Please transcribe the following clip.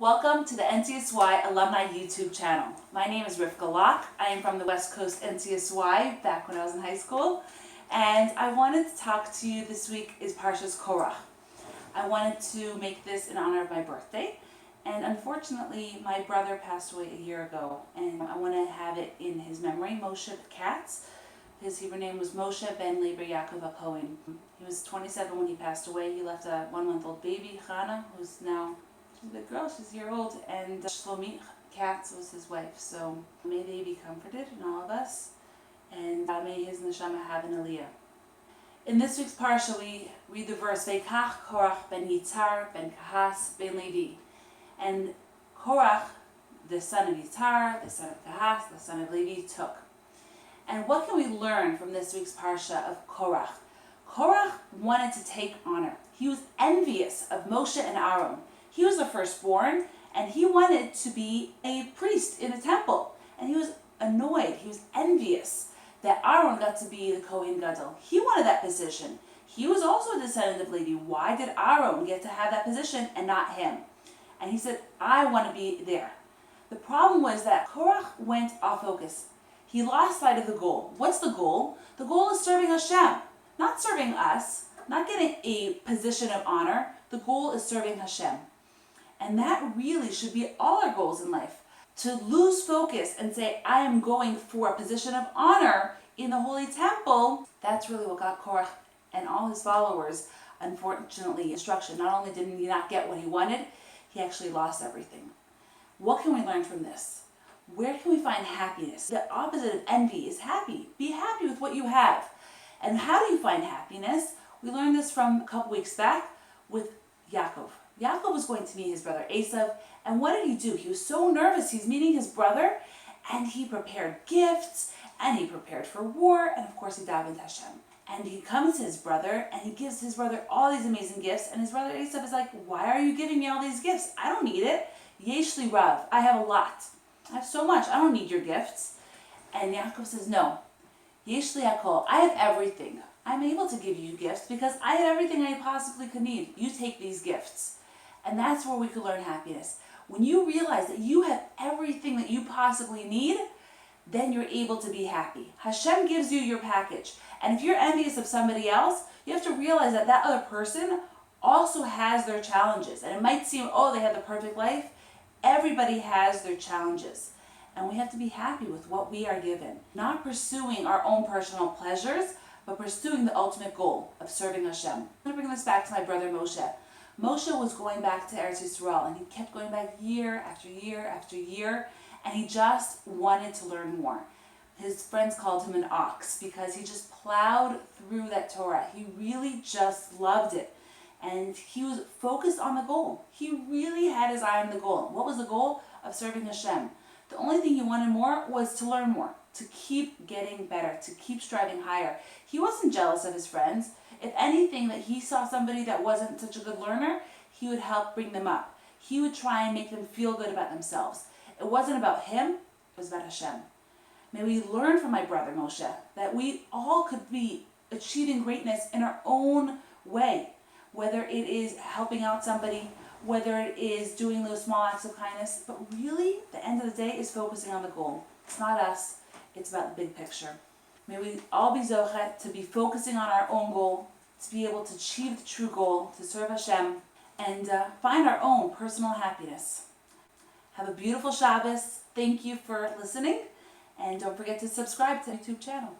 Welcome to the NCSY Alumni YouTube channel. My name is Rivka. I am from the West Coast NCSY back when I was in high school. And I wanted to talk to you this week is Parshat's Korach. I wanted to make this in honor of my birthday. And unfortunately, my brother passed away a year ago. And I want to have it in his memory, Moshe Katz. His Hebrew name was Moshe Ben Leber Yaakov HaKohen. He was 27 when he passed away. He left a 1-month-old baby, Chana, who's now a good girl, she's a year old, and Shlomi Katz was his wife. So may they be comforted, and all of us, and may his neshama have an aliyah. In this week's parsha, we read the verse, Veikach Korach ben Yitzhar ben Kahas ben Levi. And Korach, the son of Yitzhar, the son of Kahas, the son of Levi, took. And what can we learn from this week's parsha of Korach? Korach wanted to take honor. He was envious of Moshe and Aaron. He was the firstborn, and he wanted to be a priest in a temple. And he was annoyed, he was envious that Aaron got to be the Kohen Gadol. He wanted that position. He was also a descendant of Levi. Why did Aaron get to have that position and not him? And he said, I want to be there. The problem was that Korach went off focus. He lost sight of the goal. What's the goal? The goal is serving Hashem, not serving us, not getting a position of honor. The goal is serving Hashem. And that really should be all our goals in life. To lose focus and say, I am going for a position of honor in the Holy Temple, that's really what got Korach and all his followers, unfortunately, instruction. Not only did he not get what he wanted, he actually lost everything. What can we learn from this? Where can we find happiness? The opposite of envy is happy. Be happy with what you have. And how do you find happiness? We learned this from a couple weeks back with Yaakov. Yaakov was going to meet his brother Esav, and what did he do? He was so nervous. He's meeting his brother, and he prepared gifts, and he prepared for war, and of course he davened Hashem. And he comes to his brother, and he gives his brother all these amazing gifts, and his brother Esav is like, why are you giving me all these gifts? I don't need it. Yesh li rav, I have a lot. I have so much, I don't need your gifts. And Yaakov says, no, yesh li hakol, I have everything. I'm able to give you gifts because I have everything I possibly could need. You take these gifts. And that's where we could learn happiness. When you realize that you have everything that you possibly need, then you're able to be happy. Hashem gives you your package. And if you're envious of somebody else, you have to realize that that other person also has their challenges. And it might seem, oh, they have the perfect life. Everybody has their challenges. And we have to be happy with what we are given. Not pursuing our own personal pleasures, but pursuing the ultimate goal of serving Hashem. I'm going to bring this back to my brother Moshe. Moshe was going back to Eretz Yisrael, and he kept going back year after year after year, and he just wanted to learn more. His friends called him an ox because he just plowed through that Torah. He really just loved it, and he was focused on the goal. He really had his eye on the goal. What was the goal? Of serving Hashem. The only thing he wanted more was to learn more, to keep getting better, to keep striving higher. He wasn't jealous of his friends. If anything, that he saw somebody that wasn't such a good learner, he would help bring them up. He would try and make them feel good about themselves. It wasn't about him, it was about Hashem. May we learn from my brother Moshe that we all could be achieving greatness in our own way. Whether it is helping out somebody, whether it is doing those small acts of kindness, but really, the end of the day is focusing on the goal. It's not us, it's about the big picture. May we all be zochet to be focusing on our own goal, to be able to achieve the true goal, to serve Hashem, and find our own personal happiness. Have a beautiful Shabbos. Thank you for listening, and don't forget to subscribe to the YouTube channel.